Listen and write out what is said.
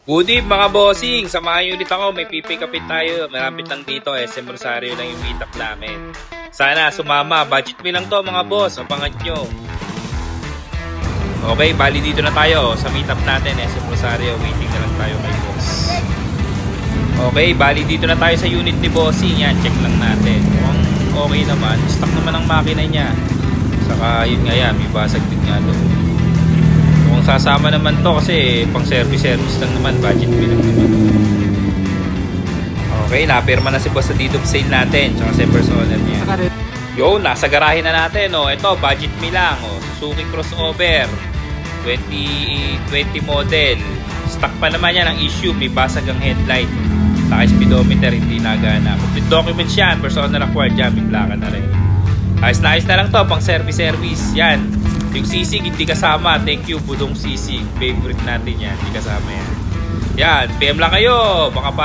Good eve mga bossing, samahan nyo ulit ako, may pipick upin tayo, malapit lang dito, SM Rosario lang yung meet up namin. Sana sumama, budget me lang to mga boss, abangan nyo. Okay, bali dito na tayo sa meet up natin, SM Rosario, waiting na lang tayo kay boss. Okay, bali dito na tayo sa unit ni bossing, yan, check lang natin. Mukhang okay naman, stock naman ang makina niya. Saka yun nga yan, may basag din nga doon. Kung sasama naman to kasi pang service lang naman, budget me lang naman. Okay, napirma na si boss sa deed of sale natin, tsaka sa personal niya. Yo, nasa garahe na natin, oh. Ito, budget me lang, oh. Suzuki Crossover 2020 model. Stock pa naman yan ang issue, may basag ang headlight. Saka speedometer, hindi nagana. Complete documents yan, personal acquired yan, may plaka na rin. Ayos na lang to, pang service. Yan. Yung sisig hindi kasama. Thank you Budong Sisig. Favorite natin yan. Hindi kasama yan. Yan. PM lang kayo. Baka